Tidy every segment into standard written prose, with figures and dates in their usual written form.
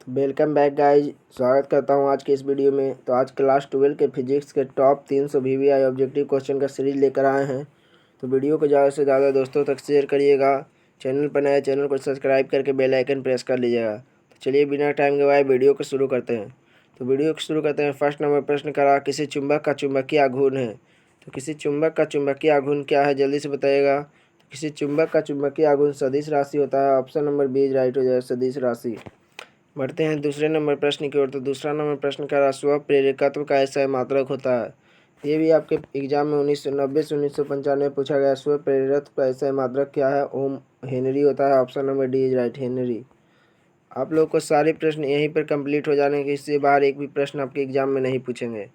तो welcome back guys, स्वागत करता हूं आज के इस वीडियो में। तो आज क्लास 12 के फिजिक्स के टॉप 300 VVI ऑब्जेक्टिव क्वेश्चन का सीरीज लेकर आए हैं। तो वीडियो को ज़्यादा से ज़्यादा दोस्तों तक शेयर करिएगा। चैनल पर नए चैनल को सब्सक्राइब करके बेल आइकन प्रेस कर लीजिएगा। तो चलिए बिना टाइम गवाए वीडियो को शुरू करते हैं। तो वीडियो को शुरू करते हैं। फर्स्ट नंबर प्रश्न करा, किसी चुंबक का चुंबकीय आघूर्ण है। तो किसी चुंबक का चुंबकीय आघूर्ण क्या है, जल्दी से बताइएगा। किसी चुंबक का चुंबकीय आघूर्ण सदिश राशि होता है। ऑप्शन नंबर बी राइट हो जाएगा, सदिश राशि। बढ़ते हैं दूसरे नंबर प्रश्न की ओर। तो दूसरा नंबर प्रश्न का स्व प्रेरकत्व का ऐसा मात्रक होता है। ये भी आपके एग्जाम में 1990 से 1995 पूछा गया। स्व प्रेरकत्व का ऐसा मात्रक क्या है, ओम हेनरी होता है। Option number D is right, Henry. आप लोग को सारे प्रश्न यहीं पर कंप्लीट हो जाने के, इससे बाहर एक भी प्रश्न आपके एग्जाम में नहीं पूछेंगे।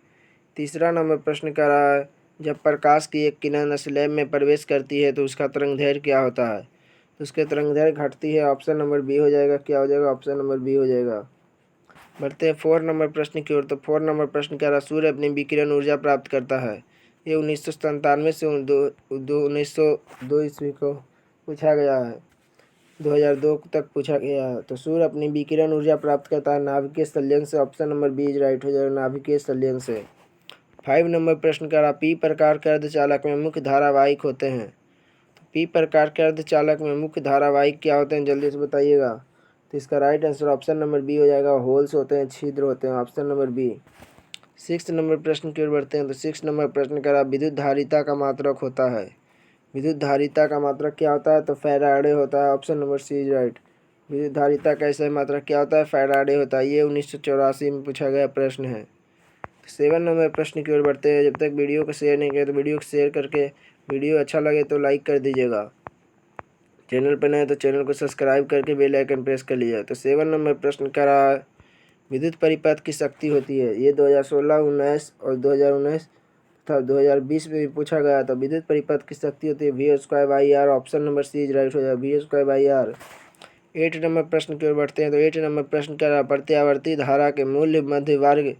तीसरा नंबर प्रश्न का रहा है, जब प्रकाश की एक किरण स्लैब में प्रवेश करती है तो उसका तरंगदैर्घ्य क्या होता है। तो उसके तरंगदैर्घ्य घटती है। ऑप्शन नंबर बी हो जाएगा, क्या हो जाएगा, ऑप्शन नंबर बी हो जाएगा। बढ़ते हैं 4 नंबर प्रश्न की ओर। तो 4 नंबर प्रश्न कह रहा, सूर्य अपनी विकिरण ऊर्जा प्राप्त करता है। ये 1997 से 1902 ईस्वी को पूछा गया है, 2002 तक पूछा गया है। तो सूर्य अपनी विकिरण ऊर्जा प्राप्त करता है नाभिकीय संलयन से। Option number B is right हो जाएगा, नाभिकीय संलयन से। 5 नंबर प्रश्न कह रहा, पी प्रकार के अर्धचालक में मुख्य धारावाहिक होते हैं। तो पी प्रकार के अर्धचालक में मुख्य धारावाहिक क्या होते हैं, जल्दी से बताइएगा। तो इसका right answer option number B हो जाएगा, होल्स होते हैं, छिद्र होते हैं। Option number B. 6 नंबर प्रश्न की ओर बढ़ते हैं। तो 6 नंबर प्रश्न कह रहा, विद्युत धारिता का मात्रक होता है। विद्युत धारिता का मात्रक क्या होता है, तो फैराडे होता है। Option number C is right. विद्युत धारिता का ऐसा मात्रक क्या होता है, फैराडे होता है। ये 1984 में पूछा गया प्रश्न है। 7 नंबर प्रश्न की ओर बढ़ते हैं। जब तक वीडियो को शेयर नहीं किया तो वीडियो को शेयर करके, वीडियो अच्छा लगे तो लाइक कर दीजिएगा। चैनल पर नए तो चैनल को सब्सक्राइब करके बेल आइकन प्रेस कर लीजिए। तो 7 नंबर प्रश्न का रहा, विद्युत परिपथ की शक्ति होती है। ये 2016, 19 और 2019 तथा 2020 में भी पूछा गया था। विद्युत परिपथ की शक्ति होती है V²/R। Option number C is right हो जाए, V²/R। 8 नंबर प्रश्न की ओर बढ़ते हैं। तो 8 नंबर प्रश्न का रहा, प्रत्यावर्ती धारा के मूल्य मध्य वर्ग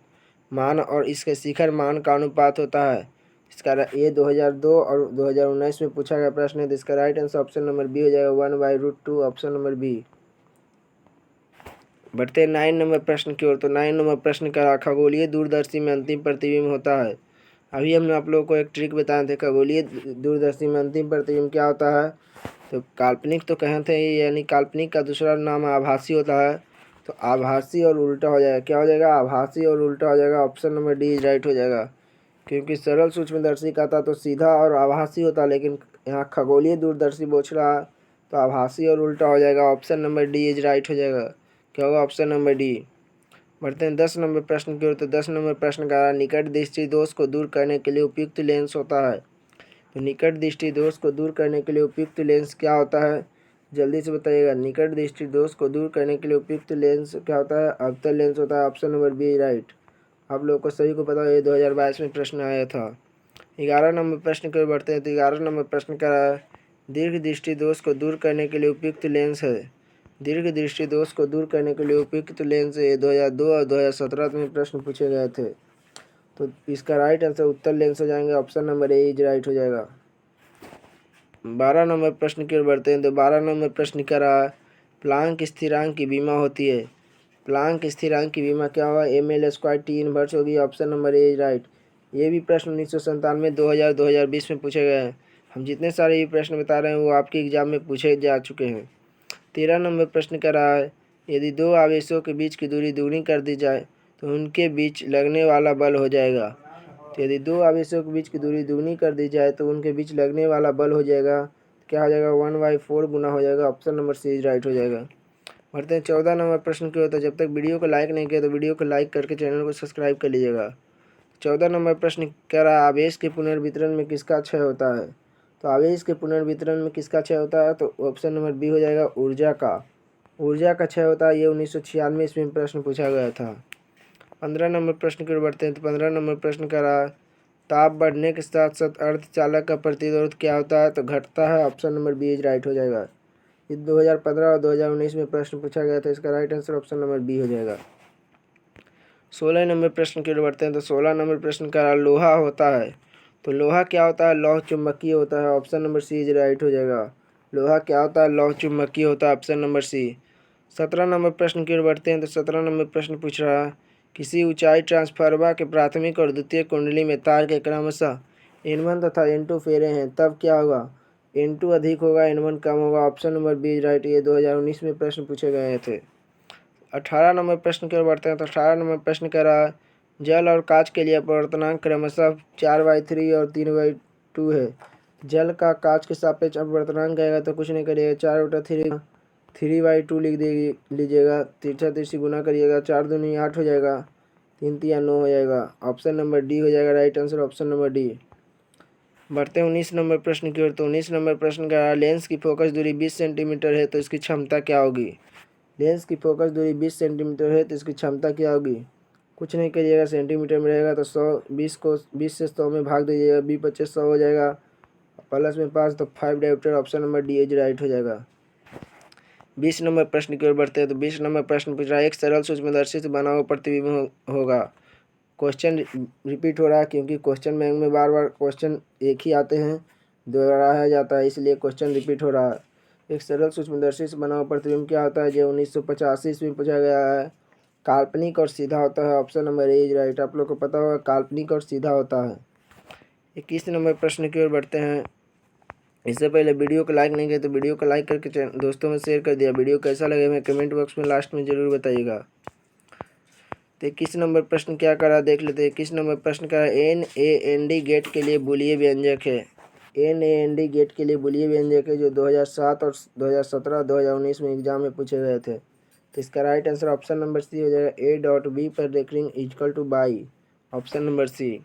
मान और इसके शिखर मान का अनुपात होता है। इसका ये 2002 और 2019 में पूछा गया प्रश्न है। तो इसका right answer option number B हो जाएगा, 1/√2। Option number B. बढ़ते हैं 9 नंबर प्रश्न की ओर। तो 9 नंबर प्रश्न का, खगोलीय दूरदर्शी में अंतिम प्रतिबिंब होता है। अभी हमने आप लोगों को एक ट्रिक बताए थे, खगोलीय दूरदर्शी में अंतिम प्रतिबिंब क्या होता है। तो काल्पनिक तो कहे थे, यानी काल्पनिक का दूसरा नाम आभासी होता है। तो आभासी और उल्टा हो जाएगा, क्या हो जाएगा, आभासी और उल्टा हो जाएगा। Option number D is right हो जाएगा। क्योंकि सरल सूक्ष्मदर्शी का था तो सीधा और आभासी होता, लेकिन यहाँ खगोलीय दूरदर्शी पूछ रहा तो आभासी और उल्टा हो जाएगा। Option number D is right हो जाएगा, क्या होगा, ऑप्शन नंबर डी। बढ़ते हैं 10 नंबर प्रश्न की ओर। तो 10 नंबर प्रश्न का, निकट दृष्टि दोष को दूर करने के लिए उपयुक्त लेंस होता है। तो निकट दृष्टि दोष को दूर करने के लिए उपयुक्त लेंस क्या होता है, जल्दी से बताइएगा। निकट दृष्टि दोष को दूर करने के लिए उपयुक्त लेंस क्या होता है, अवतल लेंस होता है। Option number B right. आप लोगों को सभी को पता है, ये 2022 में प्रश्न आया था। 11 नंबर प्रश्न की ओर बढ़ते हैं। तो 11 नंबर प्रश्न का, दीर्घ दृष्टि दोष को दूर करने के लिए उपयुक्त लेंस है। दीर्घ दृष्टि दोष को दूर करने के लिए उपयुक्त लेंस ये 2002 और 2017 में प्रश्न पूछे गए थे। तो इसका राइट आंसर उत्तर लेंस हो जाएंगे। Option number A is right हो जाएगा। 12 नंबर प्रश्न की ओर बढ़ते हैं। तो 12 नंबर प्रश्न का रहा, प्लांक स्थिरांक की बीमा होती है। प्लांक स्थिरांक की बीमा क्या हुआ, ml² T इनवर्स होगी। Option number A is right. ये भी प्रश्न 1997, 2000, 2020 में पूछे गए हैं। हम जितने सारे ये प्रश्न बता रहे हैं वो आपके एग्जाम में पूछे जा चुके हैं। 13 नंबर प्रश्न का रहा है, यदि दो आवेशों के बीच की दूरी दुगनी कर दी जाए तो उनके बीच लगने वाला बल हो जाएगा। तो यदि दो आवेशों के बीच की दूरी दुगनी कर दी जाए तो उनके बीच लगने वाला बल हो जाएगा, क्या हो जाएगा, 1/4 गुना हो जाएगा। ऑप्शन नंबर सी राइट हो जाएगा। बढ़ते हैं 14 नंबर प्रश्न की होता है। जब तक वीडियो को लाइक नहीं किया तो वीडियो को लाइक करके चैनल को सब्सक्राइब कर लीजिएगा। 14 नंबर प्रश्न कह रहा, आवेश के पुनर्वितरण में किसका क्षय होता है। तो आवेश के पुनर्वितरण में किसका क्षय होता है, तो ऑप्शन नंबर बी हो जाएगा, ऊर्जा का। ऊर्जा का क्षय होता है। ये 1996 ईस्वी में प्रश्न पूछा गया था। 15 नंबर प्रश्न की ओर बढ़ते हैं। तो 15 नंबर प्रश्न का रहा, ताप बढ़ने के साथ साथ अर्धचालक का प्रतिरोध क्या होता है, तो घटता है। Option number B is right हो जाएगा। ये 2015 और 2019 में प्रश्न पूछा गया था। इसका right answer option number B हो जाएगा। 16 नंबर प्रश्न की ओर बढ़ते हैं। तो 16 नंबर प्रश्न का लोहा होता है। तो लोहा क्या होता है, लौह चुंबकीय होता है। Option number C is right हो जाएगा। लोहा क्या होता है, लौह चुंबकीय होता है। ऑप्शन नंबर सी। 17 नंबर प्रश्न की ओर बढ़ते हैं। तो 17 नंबर प्रश्न पूछ रहा है, किसी ऊंचाई ट्रांसफार्मर के प्राथमिक और द्वितीय कुंडली में तार के क्रमशः N1 तथा N2 फेरे हैं, तब क्या होगा? N2 अधिक होगा, N1 कम होगा। Option number B right. ये 2019 में प्रश्न पूछे गए थे। 18 नंबर प्रश्न की ओर बढ़ते हैं। तो 18 नंबर प्रश्न कह रहा है, जल और कांच के लिए अपवर्तनांक क्रमशः 4/3 और 3/2 है। जल का कांच के सापेक्ष अपवर्तनांक आएगा तो कुछ नहीं करिएगा, 4/3 3/2 लिख लीजिएगा। तिरछा तिरछी गुना करिएगा, 4 दूनी 8 हो जाएगा, 3 तिया 9 हो जाएगा। ऑप्शन नंबर डी हो जाएगा right answer, option number D. बढ़ते हैं 19 नंबर प्रश्न की ओर। तो 19 नंबर प्रश्न का लेंस की फोकस दूरी 20 सेंटीमीटर है तो इसकी क्षमता क्या होगी? लेंस की फोकस दूरी 20 सेंटीमीटर है तो इसकी क्षमता क्या होगी? कुछ नहीं करिएगा, सेंटीमीटर में रहेगा तो 20 को 20 से 100 में भाग दीजिएगा, 20 × 100 हो जाएगा, प्लस में 5 तो 5 dioptre. Option number D is right हो जाएगा। 20 नंबर प्रश्न की ओर बढ़ते हैं। तो 20 नंबर प्रश्न पूछ रहा है, एक सरल सूक्ष्मदर्शी से बना हुआ प्रतिबिंब होगा। क्वेश्चन रिपीट हो रहा है क्योंकि क्वेश्चन बैंक में बार बार क्वेश्चन एक ही आते हैं, दोहराया जाता है, इसलिए क्वेश्चन रिपीट हो रहा है। एक सरल सूक्ष्मदर्शी से बना हुआ प्रतिबिंब क्या होता है? जो 1985 ईस्वी में पूछा गया है। काल्पनिक और सीधा होता है। Option number A is right. आप लोग को पता होगा काल्पनिक और सीधा होता है। 21 नंबर प्रश्न की ओर बढ़ते हैं। इससे पहले वीडियो को लाइक नहीं किया तो वीडियो को लाइक करके दोस्तों में शेयर कर दिया। वीडियो कैसा लगे हमें कमेंट बॉक्स में लास्ट में ज़रूर बताइएगा। तो 21 नंबर प्रश्न क्या करा देख लेते हैं। 21 नंबर प्रश्न का NaND गेट के लिए बूलियन व्यंजक है। NaND गेट के लिए बूलियन व्यंजक है जो 2007 और 2017 2019 में एग्जाम में पूछे गए थे। तो इसका right answer option number C हो जाएगा, A.B पर recurring equal to by. Option number C.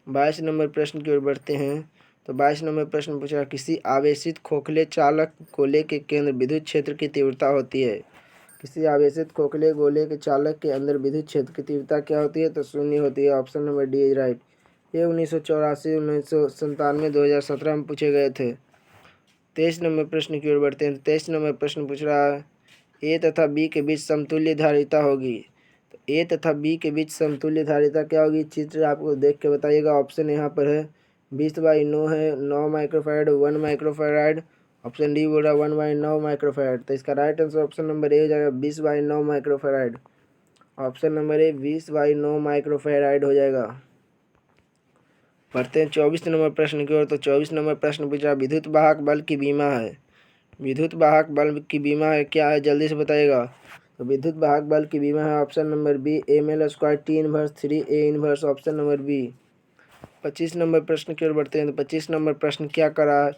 22 number प्रश्न की ओर बढ़ते हैं। तो 22 नंबर प्रश्न पूछा, किसी आवेशित खोखले चालक गोले के केंद्र विद्युत क्षेत्र की तीव्रता होती है। किसी आवेशित खोखले गोले के चालक के अंदर विद्युत क्षेत्र की तीव्रता क्या होती है? तो 0 होती है। Option number D is right. ये 1984 1997 2017 में पूछे गए थे। 23 नंबर प्रश्न की ओर बढ़ते हैं। 23 नंबर प्रश्न पूछ रहा है, ए तथा बी के बीच समतुल्य धारिता होगी। तो ए तथा बी के बीच समतुल्य धारिता क्या होगी? चित्र आपको देख के बताइएगा। ऑप्शन यहाँ पर है 20/9 है, 9 माइक्रोफैराड 1 माइक्रोफैराड। ऑप्शन डी बोल रहा 1/9 माइक्रोफैराड। तो इसका right answer option number A हो जाएगा 20/9 माइक्रोफैराड। ऑप्शन नंबर ए 20/9 माइक्रोफैराड हो जाएगा। बढ़ते हैं 24 नंबर प्रश्न की ओर। तो 24 नंबर प्रश्न पूछा, विद्युत वाहक बल की बीमा है। विद्युत वाहक बल की बीमा है क्या है? जल्दी से बताइएगा। तो विद्युत वाहक बल की बीमा है option number B, ml² T−3 A−1। Option number B. 25 number प्रश्न की ओर बढ़ते हैं। तो 25 नंबर प्रश्न क्या करा?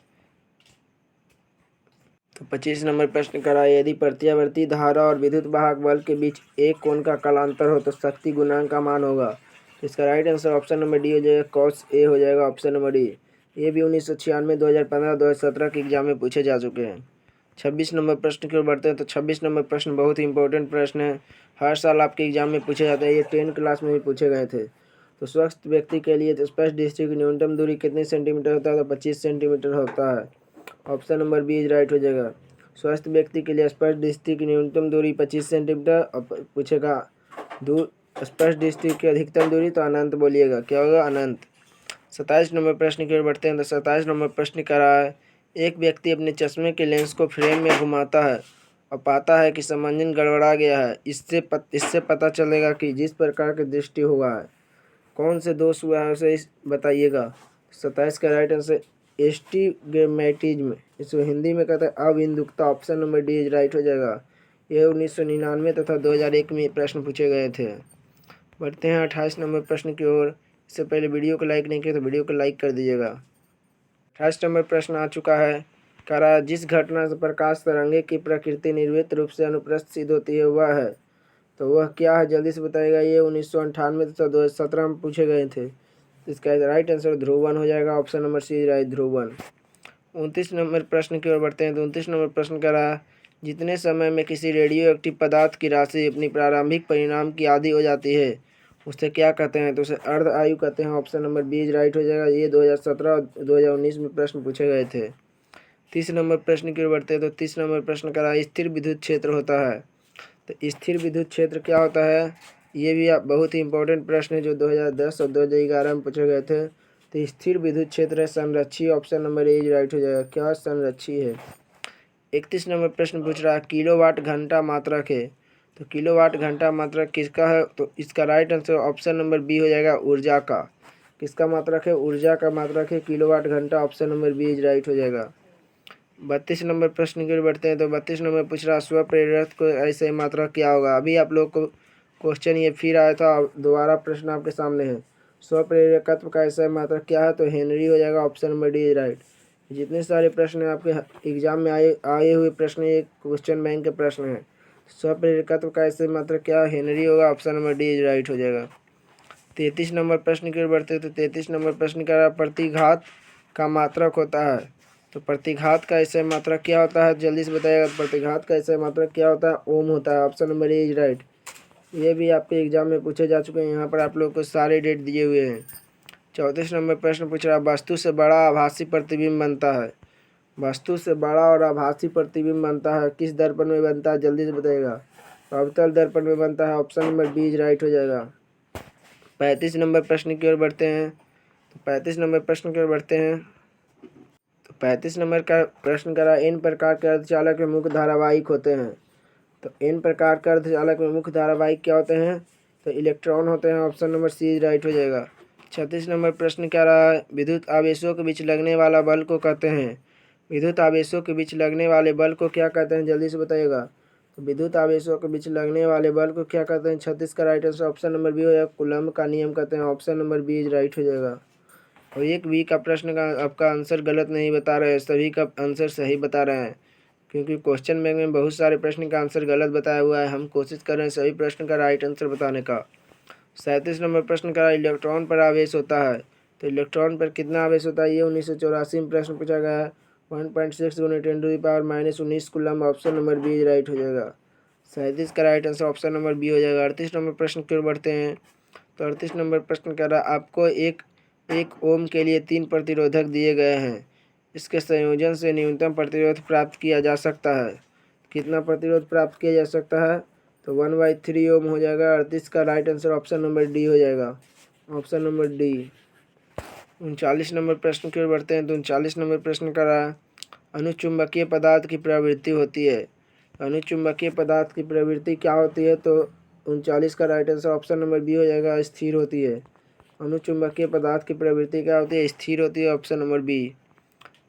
तो 25 नंबर प्रश्न करा, यदि प्रत्यावर्ती धारा और विद्युत वाहक बल के बीच एक कोण का कालांतर हो तो शक्ति गुणांक का मान होगा। इसका right answer option number D हो जाएगा, cos A हो जाएगा। Option number D. ये भी 1996 2015 2017 के एग्जाम में पूछे जा चुके हैं। 26 नंबर प्रश्न की ओर बढ़ते हैं। तो 26 नंबर प्रश्न बहुत ही इंपॉर्टेंट प्रश्न है, हर साल आपके एग्जाम में पूछे जाते हैं। ये 10 क्लास में भी पूछे गए थे। तो स्वस्थ व्यक्ति के लिए तो स्पर्श दृष्टि की न्यूनतम दूरी कितनी सेंटीमीटर होता है? तो 25 सेंटीमीटर होता है। Option number B is right हो जाएगा। स्वस्थ व्यक्ति के लिए स्पर्श दृष्टि की न्यूनतम दूरी 25 सेंटीमीटर और पूछेगा दूर स्पर्श दृष्टि की अधिकतम दूरी, तो अनंत बोलिएगा, क्या होगा? अनंत। 27 नंबर प्रश्न की ओर बढ़ते हैं। तो 27 नंबर प्रश्न कर रहा है, एक व्यक्ति अपने चश्मे के लेंस को फ्रेम में घुमाता है और पाता है कि संबंधन गड़बड़ा गया है। इससे पता चलेगा कि जिस प्रकार की दृष्टि हुआ है, कौन से दोष हुआ है उसे बताइएगा। 27 का राइट आंसर एस्टिग्मेटिज्म, इसको हिंदी में कहते हैं अबिंदुकता। Option number D is right हो जाएगा। यह 1999 तथा 2001 में प्रश्न पूछे गए थे। बढ़ते हैं 28 नंबर प्रश्न की ओर। इससे पहले वीडियो को लाइक नहीं किया तो वीडियो को लाइक कर दीजिएगा। 28 नंबर प्रश्न आ चुका है। कह रहा है, जिस घटना से प्रकाश तरंगे की प्रकृति निर्वित रूप से अनुप्रस्थ सिद्ध होती है वह है। तो वह क्या है? जल्दी से बताइएगा। ये 1998 तथा 2017 में पूछे गए थे। इसका राइट आंसर ध्रुवन हो जाएगा। ऑप्शन नंबर सी राइट, ध्रुवन। 29 नंबर प्रश्न की ओर बढ़ते हैं। तो 29 नंबर प्रश्न कह रहा है, जितने समय में किसी रेडियो एक्टिव पदार्थ की राशि अपनी प्रारंभिक परिणाम की आधी हो जाती है उसे क्या कहते हैं? तो उसे अर्ध आयु कहते हैं। ऑप्शन नंबर बी राइट हो जाएगा। ये 2017 और 2019 में प्रश्न पूछे गए थे। 30 नंबर प्रश्न की ओर बढ़ते हैं। तो 30 नंबर प्रश्न कह रहा है, स्थिर विद्युत क्षेत्र होता है। तो स्थिर विद्युत क्षेत्र क्या होता है? ये भी बहुत ही इंपॉर्टेंट प्रश्न है जो 2010 और 2011 में पूछे गए थे। तो स्थिर विद्युत क्षेत्र है संरक्षी। ऑप्शन नंबर ए राइट हो जाएगा। क्या संरक्षी है? 31 नंबर प्रश्न पूछ रहा है किलोवाट घंटा मात्रक है, तो किलोवाट घंटा मात्रक किसका है? तो इसका right answer option number B हो जाएगा, ऊर्जा का। किसका मात्रक है? ऊर्जा का मात्रक है किलोवाट घंटा, option number B is right हो जाएगा। 32 नंबर प्रश्न की ओर बढ़ते हैं। तो 32 नंबर पूछ रहा स्व प्रेरित को ऐसे मात्रक क्या होगा? अभी आप लोग को क्वेश्चन ये फिर आया था, दोबारा प्रश्न आपके सामने है। स्व प्रेरकत्व का ऐसा मात्रक क्या है? तो हेनरी हो जाएगा, option number D is right. जितने सारे प्रश्न हैं आपके एग्जाम में आए हुए प्रश्न, ये क्वेश्चन बैंक के प्रश्न है। स्व प्रेरकत्व का ऐसे मात्रक क्या है? हेनरी होगा, option number D is right हो जाएगा। 33 नंबर प्रश्न की ओर बढ़ते हैं। तो 33 नंबर प्रश्न का प्रतिघात का मात्रक होता है, तो प्रतिघात का ऐसे मात्रक क्या होता है? जल्दी से बताइएगा। प्रतिघात का ऐसे मात्रक क्या होता है? ओम होता है, option number A is right. ये भी आपके एग्जाम में पूछे जा चुके हैं, यहाँ पर आप लोग को सारे डेट दिए हुए हैं। 34 नंबर प्रश्न पूछ रहा है वस्तु से बड़ा आभासी प्रतिबिंब बनता है। वस्तु से बड़ा और आभासी प्रतिबिंब बनता है, किस दर्पण में बनता है? जल्दी से बताइएगा। अवतल दर्पण में बनता है, option number B is right हो जाएगा। 35 नंबर प्रश्न की ओर बढ़ते हैं। तो 35 नंबर प्रश्न की ओर बढ़ते हैं। तो 35 नंबर का प्रश्न करा इन प्रकार के अर्धचालक में मुख्य धारावाहिक होते हैं। तो इन प्रकार के अर्धचालक में मुख्य धारावाहिक क्या होते हैं? तो इलेक्ट्रॉन होते हैं, ऑप्शन नंबर सी राइट हो जाएगा। 36 नंबर प्रश्न क्या रहा है? विद्युत आवेशों के बीच लगने वाला बल को कहते हैं। विद्युत आवेशों के बीच लगने वाले बल को क्या कहते हैं? जल्दी से बताइएगा। तो विद्युत आवेशों के बीच लगने वाले बल को क्या कहते हैं? 36 का right answer option number B हो जाएगा, कूलम्ब का नियम कहते हैं, option number B is right हो जाएगा। और एक बी का प्रश्न का आपका आंसर गलत नहीं बता रहे हैं, सभी का आंसर सही बता रहे हैं, क्योंकि क्वेश्चन बैंक में बहुत सारे प्रश्न का आंसर गलत बताया हुआ है। हम कोशिश कर रहे हैं सभी प्रश्न का राइट आंसर बताने का। 37 नंबर प्रश्न का इलेक्ट्रॉन पर आवेश होता है, तो इलेक्ट्रॉन पर कितना आवेश होता है? ये 1984 में प्रश्न पूछा गया है। 1.6 × 10⁻19 coulomb, option number B right हो जाएगा। 37 का right answer option number B हो जाएगा। 38 नंबर प्रश्न की ओर बढ़ते हैं। तो 38 नंबर प्रश्न कह रहा है आपको एक ओम के लिए 3 प्रतिरोधक दिए गए हैं, इसके संयोजन से न्यूनतम प्रतिरोध प्राप्त किया जा सकता है। कितना प्रतिरोध प्राप्त किया जा सकता है? तो 1/3 ओम हो जाएगा। 38 का right answer option number D हो जाएगा, ऑप्शन नंबर डी। 39 नंबर प्रश्न की ओर बढ़ते हैं। तो 39 नंबर प्रश्न का रहा अनुचुंबकीय पदार्थ की प्रवृत्ति होती है। अनुचुंबकीय पदार्थ की प्रवृत्ति क्या होती है? तो 39 का right answer option number B हो जाएगा, स्थिर होती है। अनुचुंबकीय पदार्थ की प्रवृत्ति क्या होती है? स्थिर होती है, ऑप्शन नंबर बी।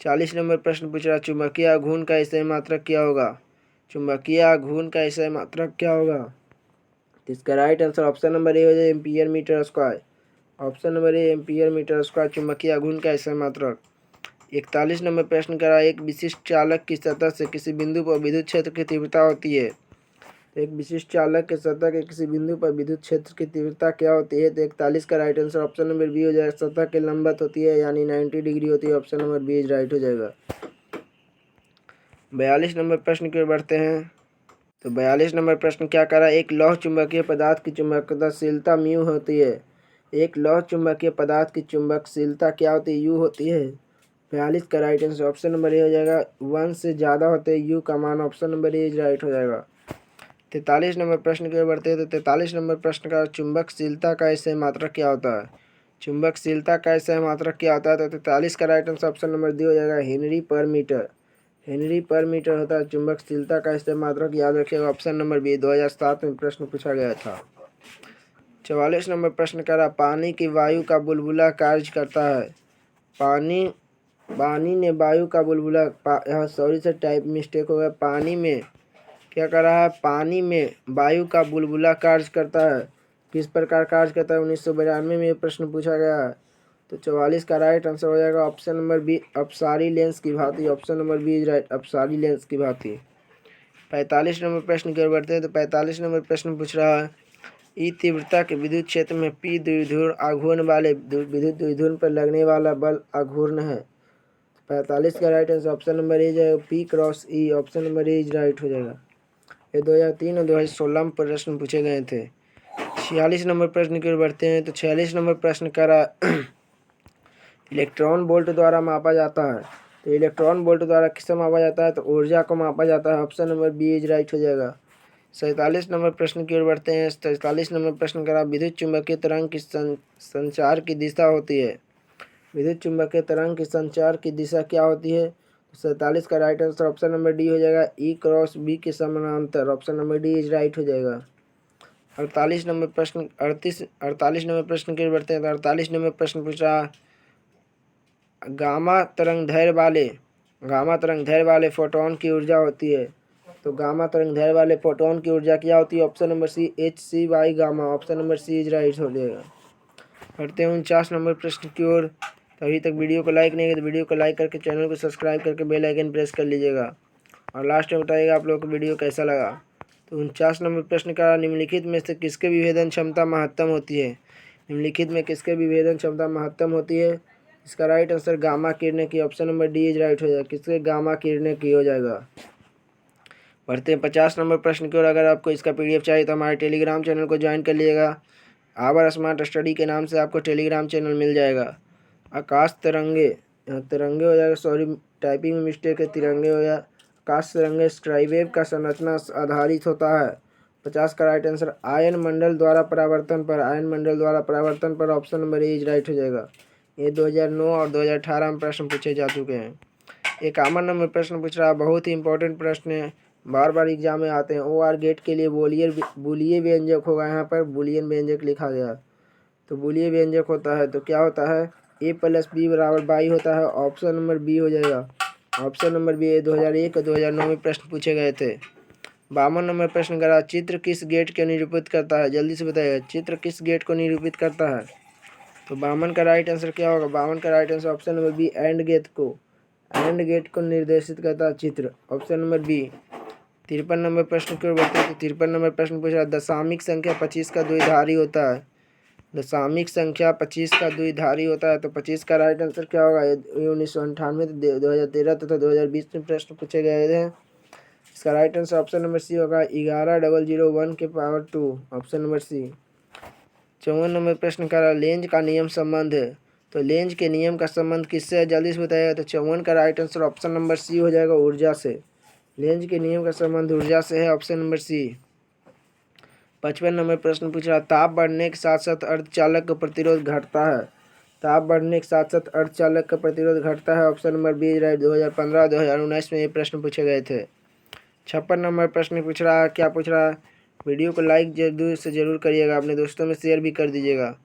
40 नंबर प्रश्न पूछ रहा चुंबकीय आघूर्ण का ऐसे मात्रक क्या होगा? चुंबकीय आघूर्ण का ऐसे मात्रक क्या होगा? तो इसका right answer option number A हो जाए, ampere metre square, option number A ampere metre square चुंबकीय आघूर्ण का ऐसे मात्रक। 41 नंबर प्रश्न करा एक विशिष्ट चालक की सतह से किसी बिंदु पर विद्युत क्षेत्र की तीव्रता होती है। तो एक विशिष्ट चालक के सतह के किसी बिंदु पर विद्युत क्षेत्र की तीव्रता क्या होती है? तो 41 का right answer option number B हो जाएगा, सतह के लंबवत होती है, यानी 90 डिग्री होती है, ऑप्शन नंबर बी राइट हो जाएगा। 42 नंबर प्रश्न की ओर बढ़ते हैं। तो 42 नंबर प्रश्न क्या करा एक लौह चुंबकीय पदार्थ की चुंबकशीलता म्यू होती है। एक लौह चुंबकीय पदार्थ की चुंबकशीलता क्या होती है? यू होती है। 42 का right answer option number A हो जाएगा, 1 से ज़्यादा होते हैं यू का मान, ऑप्शन नंबर ए राइट हो जाएगा। 43 नंबर प्रश्न की ओर बढ़ते हैं। तो 43 नंबर प्रश्न का चुंबकशीलता का ऐसे मात्रक क्या होता है? चुंबकशीलता का ऐसे मात्रक क्या होता है? तो 43 का right answer option number D हो जाएगा, Henry per metre. Henry per metre होता है चुंबकशीलता का ऐसे मात्रक, याद रखिएगा, ऑप्शन नंबर बी। 2007 में प्रश्न पूछा गया था। 44 नंबर प्रश्न कह रहा पानी की वायु का बुलबुला कार्य करता है। पानी ने वायु का बुलबुला, यहाँ सॉरी से टाइप मिस्टेक हो गया, पानी में क्या कर रहा है? पानी में वायु का बुलबुला कार्य करता है। किस प्रकार कार्य करता है? 1992 में ये प्रश्न पूछा गया है। तो 44 का राइट आंसर हो जाएगा ऑप्शन नंबर बी, अपसारी लेंस की भांति, ऑप्शन नंबर बी राइट, अपसारी लेंस की भांति। 45 नंबर प्रश्न की ओर बढ़ते हैं। तो 45 नंबर प्रश्न पूछ रहा है ई तीव्रता के विद्युत क्षेत्र में पी द्विध्रुव आघूर्ण वाले विद्युत द्विध्रुव पर लगने वाला बल आघूर्ण है। 45 का right answer option number A जाएगा, P cross E, option number A right हो जाएगा। ये 2003 और 2016 में प्रश्न पूछे गए थे। 46 नंबर प्रश्न की ओर बढ़ते हैं। तो 46 नंबर प्रश्न करा इलेक्ट्रॉन वोल्ट द्वारा मापा जाता है। तो इलेक्ट्रॉन वोल्ट द्वारा किससे मापा जाता है? तो ऊर्जा को मापा जाता है, option number B is right हो जाएगा। 47 नंबर प्रश्न की ओर बढ़ते हैं। 47 नंबर प्रश्न करा विद्युत चुंबकीय तरंग की संचार की दिशा होती है। विद्युत चुंबकीय तरंग की संचार की दिशा क्या होती है? 47 का right answer option number D हो जाएगा, ई क्रॉस बी के समानांतर। Option number D is right हो जाएगा। 48 नंबर प्रश्न 48 नंबर प्रश्न के बढ़ते हैं। तो 48 नंबर प्रश्न पूछ रहा, गामा तरंग दैर्घ्य वाले फोटोन की ऊर्जा होती है। तो गामा तरंग दैर्घ्य वाले फोटोन की ऊर्जा क्या होती है? Option number C hc/, gamma. Option number C is right हो जाएगा। बढ़ते हैं 49 नंबर प्रश्न की ओर। तो अभी तक वीडियो को लाइक नहीं किया तो वीडियो को लाइक करके चैनल को सब्सक्राइब करके बेल आइकन प्रेस कर लीजिएगा और लास्ट में बताइएगा आप लोगों को वीडियो कैसा लगा। तो 49 नंबर प्रश्न का, निम्नलिखित में से किसके विभेदन क्षमता महत्तम होती है? निम्नलिखित में किसके विभेदन क्षमता महत्तम होती है? इसका राइट आंसर गामा किरणें की। Option number D is right हो जाएगा। किसके? गामा किरणें की हो जाएगा। बढ़ते हैं 50 नंबर प्रश्न की ओर। अगर आपको इसका पीडीएफ चाहिए तो हमारे टेलीग्राम चैनल को ज्वाइन कर लीजिएगा। आवर स्मार्ट स्टडी के नाम से आपको टेलीग्राम चैनल मिल जाएगा। आकाश तिरंगे, तिरंगे हो जाएगा, सॉरी टाइपिंग में मिस्टेक है, तिरंगे हो जाएगा। आकाश तिरंगे स्ट्राइवेव का संरचना आधारित होता है। 50 का राइट आंसर आयन मंडल द्वारा परावर्तन पर। Option number A is right हो जाएगा। ये 2009 और 2018 में प्रश्न पूछे जा चुके हैं। 51 नंबर प्रश्न पूछ रहा है, बहुत ही इंपॉर्टेंट प्रश्न है, बार बार एग्जाम में आते हैं। OR गेट के लिए बूलियन व्यंजक होगा। यहाँ पर बूलियन व्यंजक लिखा गया। तो बूलियन व्यंजक होता है तो क्या होता है? a+b = बाई होता है। ऑप्शन नंबर बी हो जाएगा। Option number B. 2001 और 2009 में प्रश्न पूछे गए थे। 52 नंबर प्रश्न करा, चित्र किस गेट को निरूपित करता है? जल्दी से बताइएगा, चित्र किस गेट को निरूपित करता है? तो 52 का राइट आंसर क्या होगा? 52 का right answer option number B, and gate को निर्देशित करता है चित्र। Option number B. 53 नंबर प्रश्न की ओर बढ़ते हैं। तो 53 नंबर प्रश्न पूछ रहा है, दशामिक संख्या 25 का द्विधारी होता है। दशामिक संख्या 25 का द्विधारी होता है। तो 25 का राइट आंसर क्या होगा? 1998, 2013 तथा 2020 में प्रश्न पूछे गए थे। इसका right answer option number C होगा, 11001 के power 2। Option number C. 54 number प्रश्न का, लेंज का नियम संबंध है। तो लेंज के नियम का संबंध किससे है? जल्दी से बताइएगा। तो 54 का right answer option number C हो जाएगा, ऊर्जा से। लेंज के नियम का संबंध ऊर्जा से है। ऑप्शन नंबर सी। 55 नंबर प्रश्न पूछ रहा, ताप बढ़ने के साथ साथ अर्धचालक का प्रतिरोध घटता है। ताप बढ़ने के साथ साथ अर्धचालक का प्रतिरोध घटता है। Option number B right. 2015 2019 में ये प्रश्न पूछे गए थे। 56 नंबर प्रश्न पूछ रहा है, क्या पूछ रहा है? वीडियो को लाइक जरूर करिएगा, अपने दोस्तों में शेयर भी कर दीजिएगा।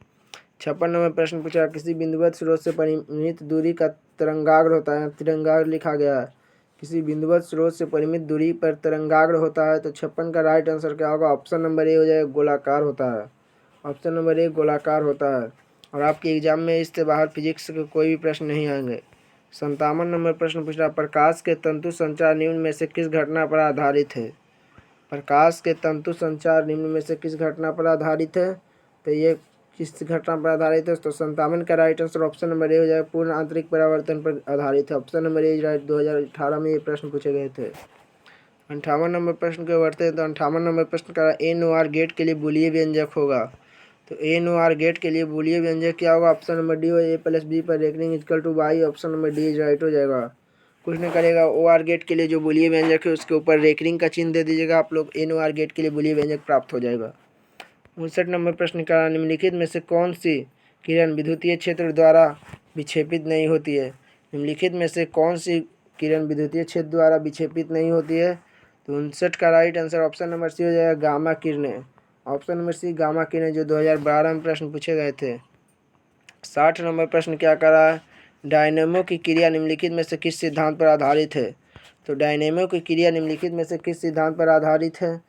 56 नंबर प्रश्न पूछा, किसी बिंदुवत स्रोत से परिमित दूरी का तरंगाग्र होता है। तिरंगाग्र लिखा गया है। किसी बिंदुवत स्रोत से परिमित दूरी पर तरंगाग्र होता है। तो 56 का राइट आंसर क्या होगा? ऑप्शन नंबर ए हो जाएगा, गोलाकार होता है। ऑप्शन नंबर ए गोलाकार होता है। और आपके एग्जाम में इससे बाहर फिजिक्स के कोई भी प्रश्न नहीं आएंगे। 57 नंबर प्रश्न पूछ रहा, प्रकाश के तंतु संचार निम्न में से किस घटना पर आधारित है? प्रकाश के तंतु संचार निम्न में से किस घटना पर आधारित है? तो ये किस घटना पर आधारित है? तो 57 का right answer option number A हो जाएगा, पूर्ण आंतरिक परावर्तन पर आधारित है। Option number A right. 2018 में ये प्रश्न पूछे गए थे। 58 नंबर प्रश्न के बढ़ते हैं। तो 58 नंबर प्रश्न का, NOR गेट के लिए बूलियन व्यंजक होगा। तो NOR गेट के लिए बूलियन व्यंजक क्या होगा? ऑप्शन नंबर डी हो, a+b पर reckoning equal to by. Option number D right हो जाएगा। कुछ नहीं करेगा, OR गेट के लिए जो बूलियन व्यंजक है उसके ऊपर रेकनिंग का चिन्ह दे दीजिएगा, आप लोग NOR गेट के लिए बूलियन व्यंजक प्राप्त हो जाएगा। 59 नंबर प्रश्न का, निम्नलिखित में से कौन सी किरण विद्युतीय क्षेत्र द्वारा विक्षेपित नहीं होती है? निम्नलिखित में से कौन सी किरण विद्युतीय क्षेत्र द्वारा विक्षेपित नहीं होती है? तो 59 का right answer option number C हो जाएगा, गामा किरणें। ऑप्शन नंबर सी, गामा किरणें, जो 2012 में प्रश्न पूछे गए थे। 60 नंबर प्रश्न क्या कर रहा है? डायनेमो की क्रिया निम्नलिखित में से किस सिद्धांत पर आधारित है? तो डायनेमो की क्रिया निम्नलिखित में से किस सिद्धांत पर आधारित है?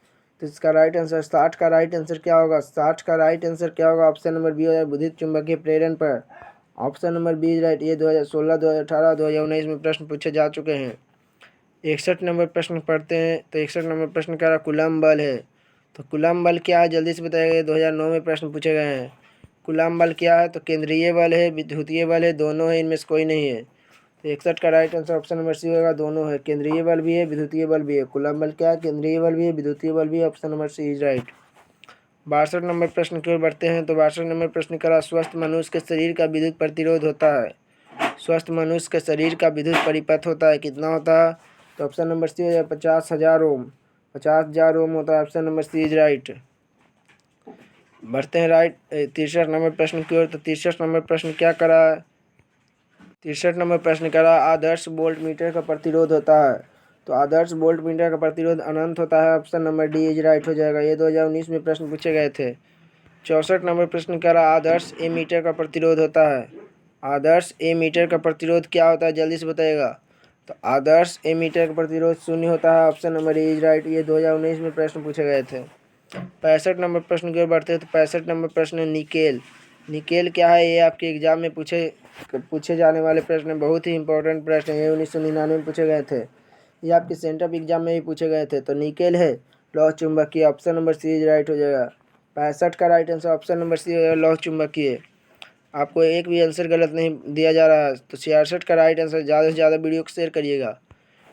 तो इसका राइट आंसर 60 का राइट आंसर क्या होगा? 60 का राइट आंसर क्या होगा? ऑप्शन नंबर बी हो जाएगा, विद्युत चुंबकीय प्रेरण पर। Option number B right. ये 2016 2018 2019 में प्रश्न पूछे जा चुके हैं। 61 नंबर प्रश्न पढ़ते हैं। तो 61 नंबर प्रश्न कह रहा, कूलम्ब बल है। तो कूलम्ब बल क्या है? जल्दी से बताइए। 2009 में प्रश्न पूछे गए हैं। कूलम्ब बल क्या है? तो केंद्रीय बल है, विद्युतीय बल है, दोनों है, इनमें से कोई नहीं है। तो 61 का right answer option number C होगा, दोनों है, केंद्रीय बल भी है, विद्युतीय बल भी है। कूलम्ब बल क्या है? केंद्रीय बल भी है, विद्युतीय बल भी है। Option number C is right. 62 number प्रश्न की ओर बढ़ते हैं। तो 62 नंबर प्रश्न करा, स्वस्थ मनुष्य के शरीर का विद्युत प्रतिरोध होता है। स्वस्थ मनुष्य के शरीर का विद्युत परिपथ होता है, कितना होता है? तो ऑप्शन नंबर सी हो जाए, 50,000 ओम। 50,000 ओम होता है। Option number C is right. बढ़ते हैं 63 नंबर प्रश्न की ओर। तो 63 नंबर प्रश्न क्या करा है? 63 नंबर प्रश्न कह रहा है आदर्श वोल्ट मीटर का प्रतिरोध होता है। तो आदर्श वोल्ट मीटर का प्रतिरोध अनंत होता है। Option number D is right हो जाएगा। ये 2019 में प्रश्न पूछे गए थे। 64 नंबर प्रश्न कह रहा है आदर्श ए मीटर का प्रतिरोध होता है। आदर्श ए मीटर का प्रतिरोध क्या होता है, जल्दी से बताइएगा। तो आदर्श ए मीटर का प्रतिरोध 0 होता है। Option number A is right. ये 2019 में प्रश्न पूछे गए थे। 65 नंबर प्रश्न की ओर बढ़ते हैं। तो 65 नंबर प्रश्न निकेल। निकेल क्या है, ये आपके एग्जाम में पूछे जाने वाले प्रश्न, बहुत ही इंपॉर्टेंट प्रश्न है। ये 1999 में पूछे गए थे। ये आपके सेंट्रल एग्जाम में भी पूछे गए थे। तो निकेल है लौह चुंबकीय। Option number C is right हो जाएगा। 65 का right answer option number C हो जाएगा, लौह चुंबकीय। आपको एक भी आंसर गलत नहीं दिया जा रहा है। तो 66 का राइट आंसर। ज़्यादा से ज़्यादा वीडियो को शेयर करिएगा।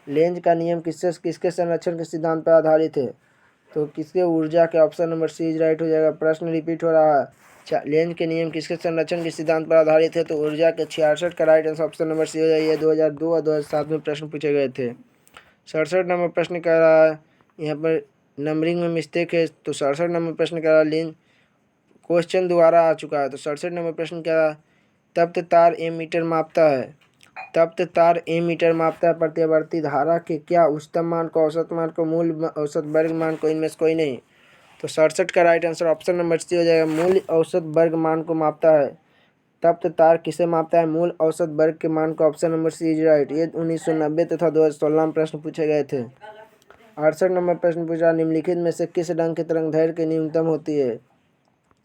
लेंज का नियम किसके संरक्षण के सिद्धांत पर आधारित है, तो किसके ऊर्जा के। Option number C is right हो जाएगा। प्रश्न रिपीट हो रहा है। लेंज के नियम किसके संरक्षण के सिद्धांत पर आधारित है, तो ऊर्जा के। 66 का right answer option number C हो जाएगा। 2002 और 2007 में प्रश्न पूछे गए थे। 67 नंबर प्रश्न कह रहा है, यहाँ पर नंबरिंग में मिस्टेक है। तो 67 नंबर प्रश्न कह रहा है लेंज क्वेश्चन दोबारा आ चुका है। तो 67 नंबर प्रश्न कह रहा है तप्त तार एमीटर मापता है। तप्त तार एमीटर मापता है प्रत्यावर्ती धारा के क्या, उच्चतम मान को, औसत मान को, मूल औसत वर्ग मान को, इनमें से कोई नहीं। तो 67 का right answer option number C हो जाएगा। मूल औसत वर्ग मान को मापता है। तप्त तार किसे मापता है, मूल औसत वर्ग के मान को। Option number C is right. ये 1990 तथा 2016 में प्रश्न पूछे गए थे। 68 नंबर प्रश्न पूछा निम्नलिखित में से किस रंग की तरंग दैर्घ्य की न्यूनतम होती है।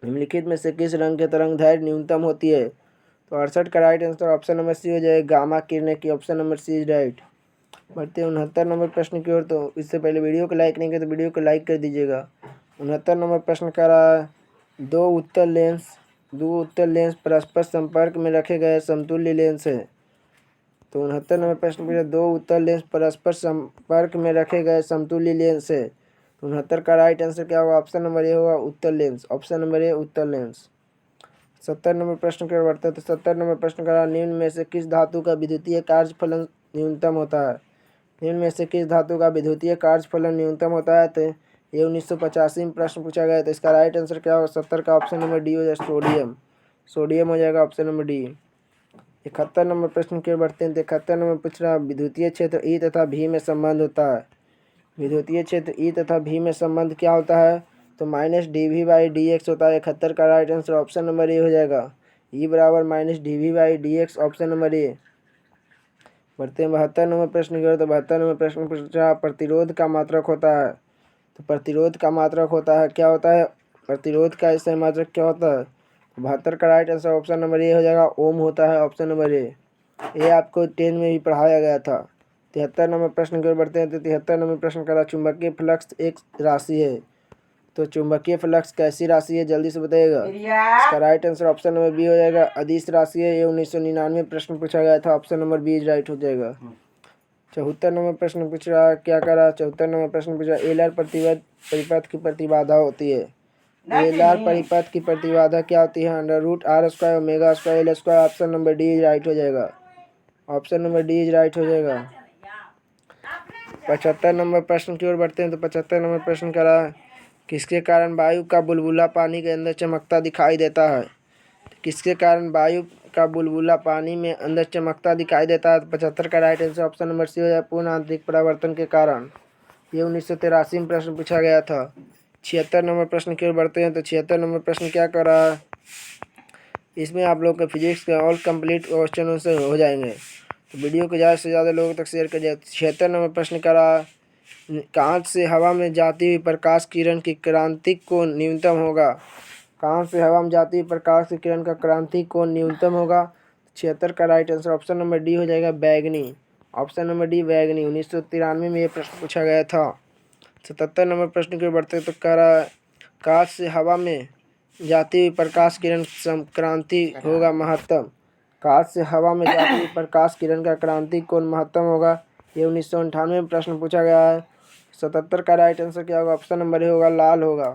निम्नलिखित में से किस रंग की तरंग दैर्घ्य न्यूनतम होती है। तो 68 का right answer option number C हो जाएगा, गामा किरणें की। Option number C is right. बढ़ते हैं 69 नंबर प्रश्न की ओर। तो इससे पहले वीडियो को लाइक नहीं किया तो वीडियो को लाइक कर दीजिएगा। 69 नंबर प्रश्न कह रहा है दो उत्तल लेंस परस्पर संपर्क में रखे गए समतुल्य लेंस है। तो 69 नंबर प्रश्न पूछा दो उत्तल लेंस परस्पर संपर्क में रखे गए समतुल्य लेंस है। तो 69 का राइट आंसर क्या होगा, ऑप्शन नंबर ए होगा, उत्तल लेंस। ऑप्शन नंबर ए उत्तल लेंस। 70 नंबर प्रश्न की ओर बढ़ते हैं। तो 70 नंबर प्रश्न कह रहा निम्न में से किस धातु का विद्युतीय कार्यफलन न्यूनतम होता है। निम्न में से किस धातु का विद्युतीय कार्यफलन न्यूनतम होता है। तो ये 1985 में प्रश्न पूछा गया। तो इसका राइट आंसर क्या होगा, 70 का ऑप्शन नंबर डी हो जाएगा, सोडियम। सोडियम हो जाएगा ऑप्शन नंबर डी। 71 नंबर प्रश्न की ओर बढ़ते हैं। तो 71 नंबर पूछ रहा विद्युतीय क्षेत्र ई तथा भी में संबंध होता है। विद्युतीय क्षेत्र ई तथा भी में संबंध क्या होता है, तो -dV/dx होता है। 71 का right answer option number A हो जाएगा। ई बराबर -dV/dx ऑप्शन नंबर ए। बढ़ते हैं 72 नंबर प्रश्न की ओर। तो 72 नंबर प्रश्न पूछा प्रतिरोध का मात्रक होता है। तो प्रतिरोध का मात्रक होता है, क्या होता है, प्रतिरोध का इससे मात्रक क्या होता है। 72 का right answer option number A हो जाएगा, ओम होता है। ऑप्शन नंबर ए। ये आपको 10 में भी पढ़ाया गया था। 73 नंबर प्रश्न की ओर बढ़ते हैं। तो 73 नंबर प्रश्न का चुंबकीय फ्लक्स एक राशि है। तो चुंबकीय फ्लक्स कैसी राशि है, जल्दी से बताइएगा। इसका right answer option number B हो जाएगा, अदिश राशि है। ये 1999 प्रश्न पूछा गया था। ऑप्शन नंबर बी राइट हो जाएगा। 74 नंबर प्रश्न पूछ रहा है, क्या करा। 74 नंबर प्रश्न पूछा एलआर परिपथ की प्रतिबाधा होती है। एलआर परिपथ की प्रतिबाधा क्या होती है, √r² omega square L square. Option number D right हो जाएगा। ऑप्शन नंबर डी राइट हो जाएगा। 75 नंबर प्रश्न की ओर बढ़ते हैं। तो 75 नंबर प्रश्न करा किसके कारण वायु का बुलबुला पानी के अंदर चमकता दिखाई देता है। किसके कारण वायु का बुलबुला पानी में अंदर चमकता दिखाई देता है। 75 का right answer option number C हो जाए, पूर्ण आंतरिक परावर्तन के कारण। ये 1983 में प्रश्न पूछा गया था। 76 नंबर प्रश्न की ओर बढ़ते हैं। तो 76 नंबर प्रश्न क्या कर रहा है, इसमें आप लोग के फिजिक्स के ऑल कंप्लीट क्वेश्चन से हो जाएंगे। तो वीडियो को ज़्यादा से ज़्यादा लोगों तक शेयर करिए। 76 नंबर प्रश्न कर रहा है कांच से हवा में जाती हुई प्रकाश किरण की क्रांतिक कोण न्यूनतम होगा। कांच से हवा में जाती हुई प्रकाश की किरण का क्रांतिक कोण न्यूनतम होगा। 76 का right answer option number D हो जाएगा, बैगनी। ऑप्शन नंबर डी बैगनी। 1993 में ये प्रश्न पूछा गया था। 77 नंबर प्रश्न की ओर बढ़ते तो कह रहा है कांच से हवा में जाती हुई प्रकाश किरण क्रांति होगा महत्तम। कांच से हवा में जाती हुई प्रकाश किरण का क्रांति कोण महत्तम होगा। ये 1998 में प्रश्न पूछा गया है। 77 का राइट आंसर क्या होगा, ऑप्शन नंबर ए होगा, लाल होगा।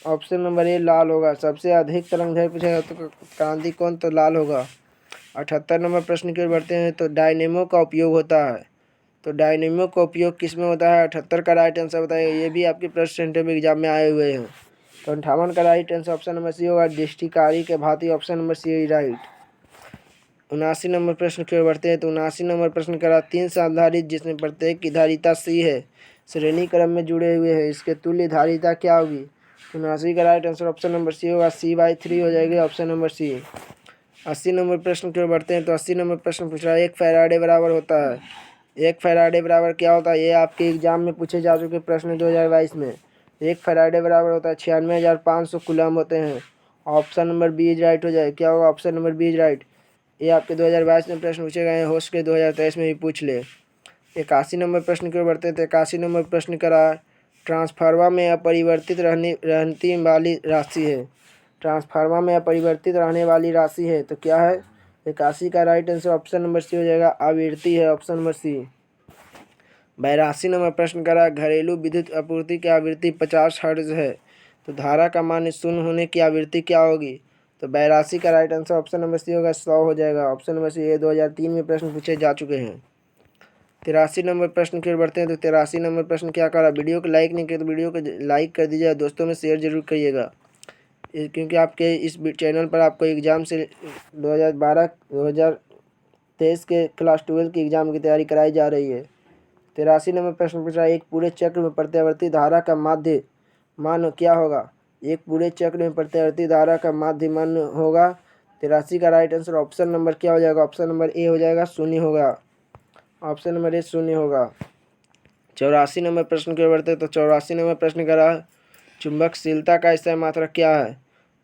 ऑप्शन नंबर ए लाल होगा। सबसे अधिक तरंग दैर्घ्य पूछा गया तो क्रांति कोण तो लाल होगा। 78 नंबर प्रश्न की ओर बढ़ते हैं। तो डायनेमो का उपयोग होता है। तो डायनेमो का उपयोग किस में होता है। 78 का राइट आंसर बताइए। ये भी आपके प्रश्न सेंटर में एग्जाम में आए हुए हैं। तो 58 का right answer option number C होगा, दृष्टिकारी के भांति। Option number C right. 79 number प्रश्न की ओर बढ़ते हैं। तो 79 नंबर प्रश्न करा, 3 साधारित जिसमें प्रत्येक की धारिता सी है, श्रेणी क्रम में जुड़े हुए हैं, इसके तुल्य धारिता क्या होगी? 79 का right answer option number C होगा, C/3 हो जाएगी, ऑप्शन नंबर सी। 80 नंबर प्रश्न की ओर बढ़ते हैं। तो 80 नंबर प्रश्न पूछ रहा है, 1 फैराडे बराबर होता है। 1 फैराडे बराबर क्या होता है? ये आपके एग्जाम में पूछे जा चुके प्रश्न 2022 में। 1 फैराडे बराबर होता है 96,500 कूलम होते हैं। Option number B is right हो जाए। क्या होगा? Option number B is right. ये आपके 2022 में प्रश्न पूछे गए हैं, हो सके 2023 में भी पूछ ले। 81 नंबर प्रश्न की ओर बढ़ते हैं। तो 81 नंबर प्रश्न करा, ट्रांसफार्मर में अपरिवर्तित रहने वाली राशि है। ट्रांसफार्मर में अपरिवर्तित रहने वाली राशि है, तो क्या है? 81 का right answer option number C हो जाएगा, आवृत्ति है, ऑप्शन नंबर सी। 82 नंबर प्रश्न करा, घरेलू विद्युत आपूर्ति की आवृत्ति 50 हर्ट्ज है, तो धारा का मान शून्य होने की आवृत्ति क्या होगी? तो 82 का right answer option number C होगा, 100 हो जाएगा, ऑप्शन नंबर सी। ये 2003 में प्रश्न पूछे जा चुके हैं। 83 नंबर प्रश्न की ओर बढ़ते हैं। तो 83 नंबर प्रश्न क्या करा, वीडियो को लाइक नहीं किया तो वीडियो को लाइक कर दीजिए, दोस्तों में शेयर जरूर करिएगा, क्योंकि आपके इस चैनल पर आपको एग्ज़ाम से 2023 के क्लास 12 की एग्ज़ाम की तैयारी कराई जा रही है। 83 नंबर प्रश्न पूछ रहा है, एक पूरे चक्र में प्रत्यावर्ती धारा का माध्य मान क्या होगा? एक पूरे चक्र में प्रत्यावर्ती धारा का माध्य मान होगा। 83 का राइट आंसर ऑप्शन नंबर क्या हो जाएगा? ऑप्शन नंबर ए हो जाएगा, शून्य होगा, ऑप्शन नंबर ए शून्य होगा। 84 नंबर प्रश्न की ओर बढ़ते हैं। तो 84 नंबर प्रश्न करा, चुंबकशीलता का SI मात्रक क्या है?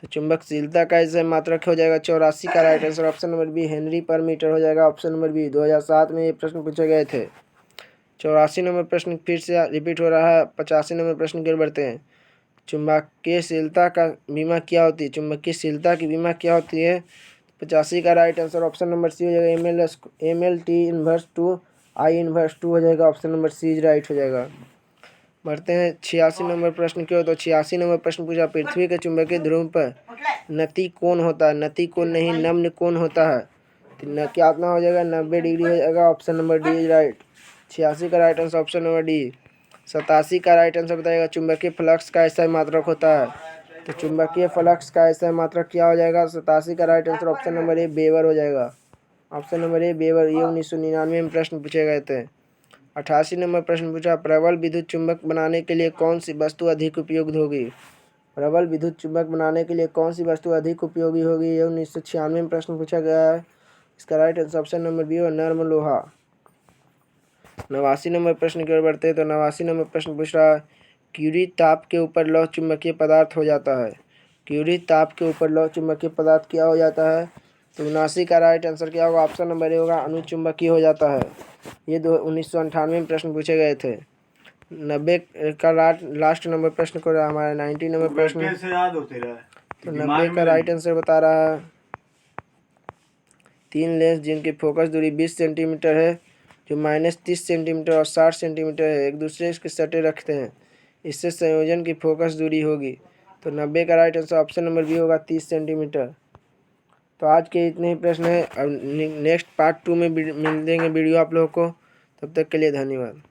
तो चुंबकशीलता का SI मात्रक हो जाएगा 84 का right answer option number B, henry per metre हो जाएगा, ऑप्शन नंबर बी। 2007 में ये प्रश्न पूछे गए थे। 84 नंबर प्रश्न फिर से रिपीट हो रहा है। 85 नंबर प्रश्न की ओर बढ़ते हैं। चुंबकीयशीलता का बीमा क्या होती है? चुंबकीयशीलता की बीमा क्या होती है? 85 का right answer option number C हो जाएगा, MLT−2 हो जाएगा, option number C is right हो जाएगा। बढ़ते हैं 86 नंबर प्रश्न की ओर। तो 86 नंबर प्रश्न पूछा, पृथ्वी के चुंबकीय ध्रुव पर नति कोण होता है। नति कोण नहीं, नम्न कोण होता है, तो कितना हो जाएगा? 90 डिग्री हो जाएगा, option number D is right. 86 का right answer option number D. 87 का राइट आंसर बताएगा, चुंबकीय फ्लक्स का SI मात्रक होता है। तो चुंबकीय फ्लक्स का SI मात्रक क्या हो जाएगा? 87 का राइट आंसर ऑप्शन नंबर ए, वेबर हो जाएगा, ऑप्शन नंबर ए, वेबर। ये 1999 में प्रश्न पूछे गए थे। 88 नंबर प्रश्न पूछा, प्रबल विद्युत चुंबक बनाने के लिए कौन सी वस्तु अधिक उपयोगी होगी? प्रबल विद्युत चुंबक बनाने के लिए कौन सी वस्तु अधिक उपयोगी होगी? ये 1996 में प्रश्न पूछा गया है। इसका right answer option number B हो, नर्म लोहा। 89 नंबर प्रश्न की ओर बढ़ते हैं। तो 89 नंबर प्रश्न पूछ रहा है, क्यूरी ताप के ऊपर लौह चुंबकीय पदार्थ हो जाता है। क्यूरी ताप के ऊपर लौह चुंबकीय पदार्थ क्या हो जाता है? तो 79 का राइट आंसर क्या होगा? ऑप्शन नंबर ए होगा, अनुचुंबकीय हो जाता है। ये 1998 में प्रश्न पूछे गए थे। 90 का लास्ट नंबर प्रश्न को हमारा 90 नंबर प्रश्न। तो 90 का राइट आंसर बता रहा है, 3 लेंस जिनकी फोकस दूरी 20 सेंटीमीटर है, जो -30 सेंटीमीटर और 60 सेंटीमीटर है, एक दूसरे के सटे रखते हैं, इससे संयोजन की फोकस दूरी होगी। तो 90 का right answer option number B होगा, 30 सेंटीमीटर। तो आज के इतने ही प्रश्न हैं। अब नेक्स्ट पार्ट 2 में मिल देंगे वीडियो आप लोगों को। तब तक के लिए धन्यवाद।